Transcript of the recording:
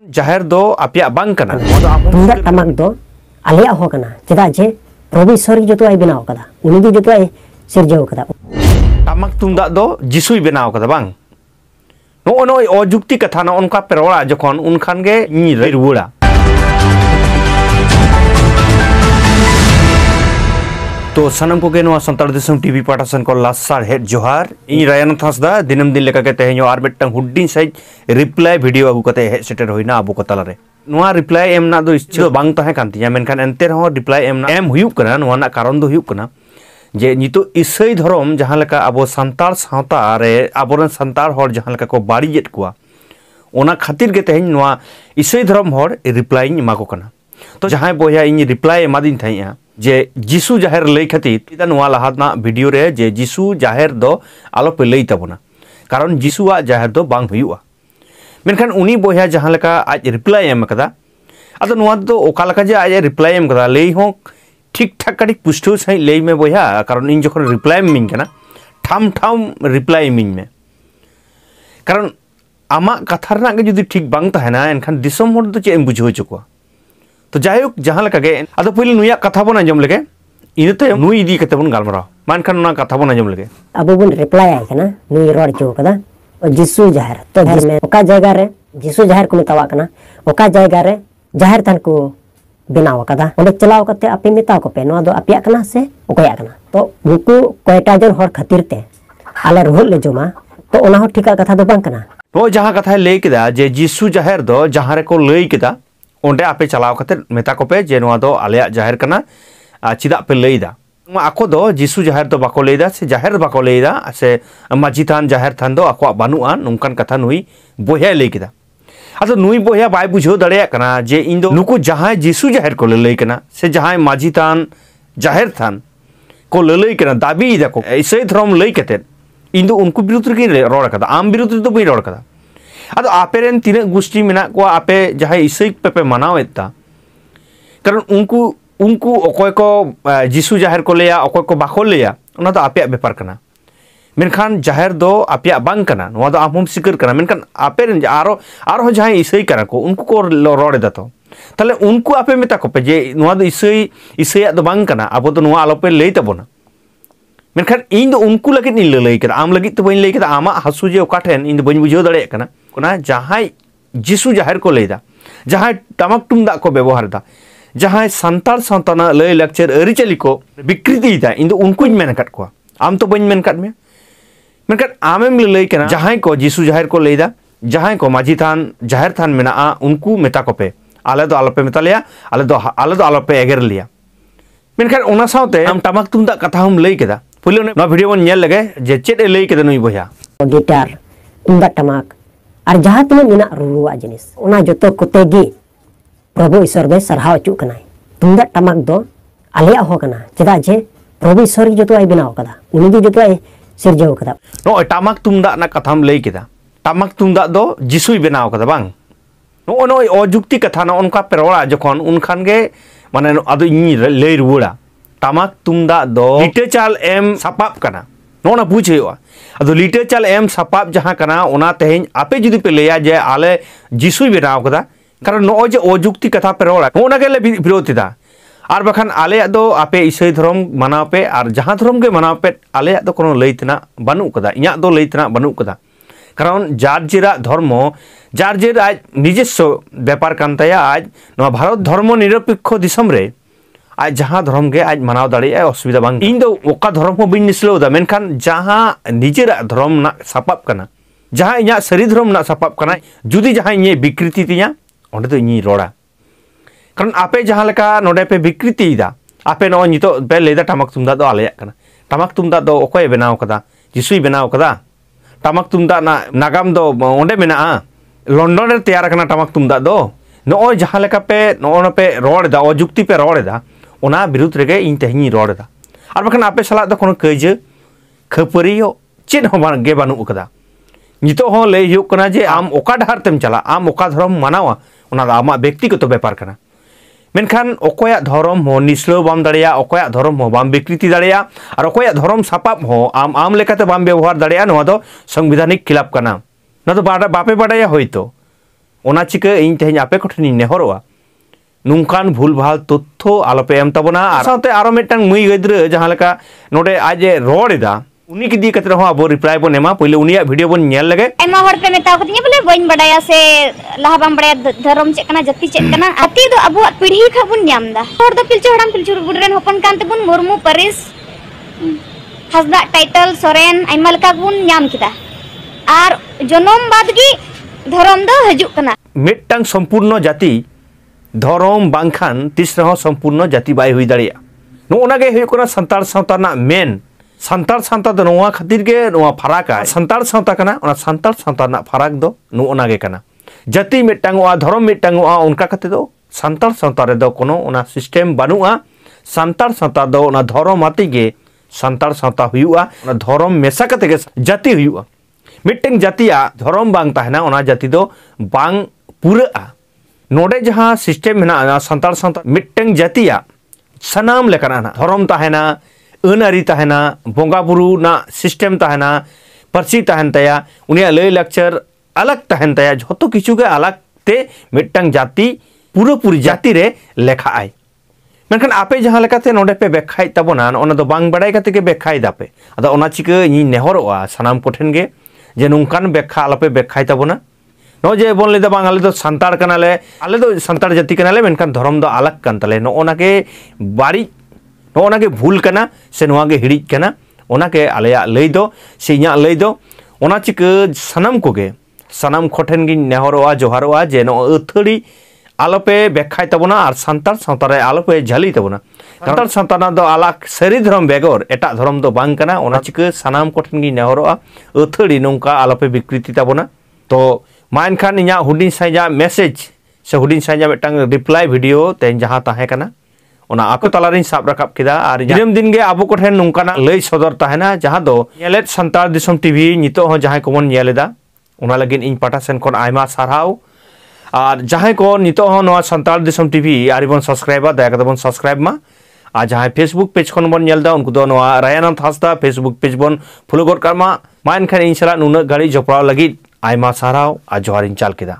जाहिर दो आपिया बांग कना तुमदा टमाक दो आलिया हो कना चेदा जे प्रभु ईश्वर जो आई बनाव कदा उनी गी जो आई सिरजाव कदा टमाक तुमदा दो जिसुई बनाव कदा बांग नो नो अजुक्ति कथा न उनका पेरोड़ा जखन उनखान गे नी रुड़ा तो सनम को गे संताल देशम टीवी पाठासन को लासार हेड जोहार इन रायन थासदा दिनम दिन लेका के तेहेño आर मिटटांग हुड्डिन साइज रिप्लाई वीडियो अगु कते हेड सेटर होइना अबु को तालारे नोआ रिप्लाई एम ना दो इच्छा बांग ताहे कान तिया मेनखान एंते रहो रिप्लाई एम ना एम हुयुक कना नोआ ना कारण दो हुयुक कना जे नितो इसई धर्म जहां लेका अबो संताल सावता रे अबोरन संताल हर जहां लेका को बाड़ीजेत कुआ ओना खातिर गे तेहेñ नोआ इसई धर्म हर रिप्लाई इन माको कना तो जहां बोया इन रिप्लाई एमादिन थाइया जे जिसु जाहिर लई खातिर नोआ लहाना वीडियो रे जे जिसु जाहिर दो आलो पे लई तबना कारण जिसुआ जाहिर दो बांग हुयुआ मेनखान उनी बोया जहां लेका आज रिप्लाई एम कदा अदो नोआ दो ओका लेका जे आज रिप्लाई एम कदा लई हो ठीक ठाक काटी पुष्टो सही लई में बोया कारण इन जखन रिप्लाई मिन कना ठाम ठाम रिप्लाई मिन में कारण आमा कथा रना गे जुदी ठीक बांग तहना एनखान दिसम हर दो चे एम बुझो चुकवा तो जायक जहां लगा गे अदो पहिले नुया कथा बन आंजम लगे इनते नुई इदी कते बन गालमरा मानखान ना कथा बन आंजम लगे अब बन रिप्लाई आय कना नुई रोड चो कदा जिसु जाहिर तो घर में ओका जगह रे जिसु जाहिर को मेतावा कना ओका जगह रे जाहिर तन को बनाव कदा ओंडे चलाव कते आपे मेता को पे नो दो आपिया कना से ओकया कना तो बुकु कोयटा जन हर खातिर ते आले रुल ले जोमा तो ओना हो ठीका कथा दो बांग कना नो जहां कथा लई केदा जे जिसु जाहिर दो जहां रे को लई केदा ओंडे आपे चलाव कते मेता को पे जे नोआ दो आलेया जाहिर कना चिदा पे लईदा आको दो जिसु जाहिर दो बाको लईदा से जाहिर बाको लईदा से माजी थान जाहिर थान दो आको बानुआ नोंकान कथा नुई बोया लई केदा अदो नुई बोया बाय बुझो दड़ेया कना जे इन दो नुकु जहां जिसु जाहिर को लई कना से जहां माजी थान जाहिर थान को लई कना दाबी दा को ऐसे धर्म लई कते इन दो उनको विरुद्ध रे रोड कदा आम विरुद्ध दो बई रोड कदा अदो आपेरेन तीन गोष्ठी मेना को आपे जहां इसई पे मानावेता कारण उनको उनको अकोय को जिसु जाहिर को लेया अकोय को बाको लेया ओना दो आपे बेपार कना मेनखान जाहिर दो आपे बांग कना नोआ दो आमम सिकर कना मेनखान आपेरेन आरो जहां इसई कना को उनको को रोड दा तो ताले उनको आपे मेता को पे जे नोआ दो इसई दो बांग कना अब दो नोआ आलो पे लई तबोना मेनखान इन दो उनको लगे नि लई कदा आम लगी तो बइन लई कदा आमा हसु जे ओकाठेन इन दो बइन बुझो दड़े कना कोना जहां जिसु जाहिर को लेदा जहां टमाक तुमदा को व्यवहार दा जहां संताल संताना लय लेक्चर अरिचली को विकृति दा इन दो उनको मेन कट को आम तो बइन मेन कट में मेनकट आमेम लय कना जहां को जिसु जाहिर को लेदा जहां को माजी थान जाहिर थान मेना उनको मेता को पे आले दो आलोपे मेता लिया आले दो आलोपे एगर लिया मेनकट ओना सावते आम टमाक तुमदा कथा हम लय केदा पहिले ना वीडियो बन नेल लगे जे चेद ए लय केदा नुई बोया गिटार तुमदा टमाक और जहां तिना मेना रुरुआ जिनिस ओना जतो कोते गी प्रभु ईश्वर दे सरहाव चु कना तुमदा टमाक दो आलिया हो कना चेदा जे प्रभु ईश्वर जतो आई बनाव कदा उनी गी जतो आई सिरजाव कदा नो टमाक तुमदा ना कथाम लई केदा टमाक तुमदा दो जिसुई बनाव कदा बांग नो नो अजुक्ति कथा न उनका पेरोड़ा जखन उनखान गे माने अदो इन लई रुड़ा टमाक तुमदा दो लिटे चाल एम सापाप कना नोना बुझ हुआ अदो लिटे चाल एम सापाप जहां कना ओना तेहेñ आपे जुदी पे लेया जे आले जिसुई बनाव कदा कारण नो जे अजुक्ति कथा पेरोड़ा ओना गेले विरोधिता और बखान आले दो आपे ईसाई धर्म मानाव पे और जहां धर्म के मानाव पे आले दो कोनो लईतना बानु कदा इया दो लईतना बानु कदा कारण जारजेरा धर्म जारजेर आज निजस्व व्यापार कान ताया आज नवा भारत धर्म निरपेक्ष दिसम रे आज जहां धर्म के आज मानाव दाड़े असुविधा बांग इन दो ओका धर्म हो बिन निसलो दा मेनखान जहां निजेरा धर्म ना सापाप कना जहां इया सरी धर्म ना सापाप कना जुदी जहां इये विकृति तिया ओंडे तो इनी रोड़ा कारण आपे जहां लेका नोडे पे विकृति दा आपे नो नितो पे लेदा टमाक तुमदा दो आलेया कना टमाक तुमदा दो ओकोय बनाव कदा जिसुई बनाव कदा टमाक तुमदा ना नागाम दो ओंडे मेना लंडन रे तैयार कना टमाक तुमदा दो नो जहां लेका पे नो पे रोड दा अजुक्ति पे रोड दा ओना विरुद्ध रेगे इन तेहनी रोड दा और बखन आपे सला दो कोनो कइजे खपरियो चेद हो गे बानु कदा नितो हो लय हुक कना जे आम ओका डहार तेम चला आम ओका धर्म मानावा ओना दा आमा व्यक्तिगत व्यापार कना मेनखान अकोया धर्म हो निस्लो बाम दड़िया अकोया धर्म हो बाम विकृति दड़िया और अकोया धर्म सापाप हो आम लेकाते बाम व्यवहार दड़िया नोआ दो संविधानिक खिलाफ कना ना तो बापे बाड़ाया होइतो ओना चिका इन तेहें आपे कोठेन नेहरोआ नुंकान भूल भाल तथ्य आलोपे एम तबना आर साथे आरो मिटटांग मुई गिद्रा जहां लेका नोडे आजे रोडेदा उनी की दी कतरे हो अब रिप्लाई बन एमा पहिले उनिया वीडियो बन नेल लगे एमा हर पे मेता कतिया बोले बइन बडाया से लहा बम बडाया धर्म चेक कना जति चेक कना अति दो अबो पीढ़ी खा बुन न्यामदा हर दो पिलचु हड़ाम पिलचु बुडरेन होपन कांते बुन मुर्मू परिस हसदा टाइटल सोरेन आइमा लका बुन न्याम किदा आर जनम बादगी धर्म दो हजु कना मिटटांग संपूर्ण जाति धर्म बांखान तीसरा संपूर्ण जाति बाय हुई दाड़िया नोनागे हुई कोना संताल सावता ना मेन संताल सावता दो नोआ खातिर के नोआ फराक आ संताल सावता कना ओना संताल सावता ना फराक दो नोनागे कना जाति मिटटांगोआ धर्म मिटटांगोआ उनका कते दो संताल सावता रे दो कोनो ओना सिस्टम बानुआ संताल सावता दो ओना धर्म आती के संताल सावता हुआ ओना धर्म मेसा कते के जाति हुआ मिटटेंग जातिया धर्म बांग ताहेना ओना जाति दो बांग पूरा नोडे जहां सिस्टम मेना संताल सावता मिटटेंग जातिया सनाम लेकाना धर्म ताहेना अनारी ताहेना बोंगा बुरु ना सिस्टम ताहेना परसी ताहेन तया उनिया लय लेक्चर अलग ताहेन तया झोतो किछु के अलग ते मिटटांग जाति पूरा पूरी जाति रे लेखा आय मेनखान आपे जहां लेकाते नोडे पे बेखाय तबोना ओना दो बांग बडाय कते के बेखाय दापे अदा ओना चिका इ नेहरोआ सनाम कोठेन गे जे नुंकान बेखा आलोपे बेखाय तबोना नो जे बोन लेदा बांग आले दो संतार कनाले आले दो संतार जाति कनाले मेनखान धर्म दो अलग कान तले नो ओना के बारी नो ओना के भूल कना से नोआ गे हिड़ी कना ओना के आलेया लई दो से इया लई दो ओना चिका सनम कोगे सनम खोठेन गिन नेहरोआ जोहारोआ जे नो अथड़ी आलोपे बेखाय तबोना आर संतार सावतारे आलोपे झाली तबोना संतार सावताना दो अलग सरी धर्म बेगर एटा धर्म दो बांग कना ओना चिका सनाम कोठेन गिन नेहरोआ अथड़ी नोंका आलोपे विकृति तबोना तो मान खान इया हुडिन साइजा मैसेज से हुडिन साइजा मिटटांग रिप्लाई वीडियो तेन जहां ताहे कना ओना आको तलारिन साब राकाब किदा आर दिनम दिन गे आबो कोठेन नुंकाना लय सदर ताहेना जहां दो नेलेट संतार दिसम टीवी नितो हो जहां कोमन नेलेदा ओना लगिन इन पाटा सेन कोन आयमा सारहाव आर जहां को नितो हो नवा संतार दिसम टीवी आरिबन सब्सक्राइबर दया कतबन सब्सक्राइब मा आ जहां फेसबुक पेज कोन बन नेलदा उनको दो नवा रायानंद हासदा फेसबुक पेज बन फॉलो गद कामा मान खान इन सला नुना गाड़ी जपराव लगी आयमा साराव आ जोहारिन चाल किदा।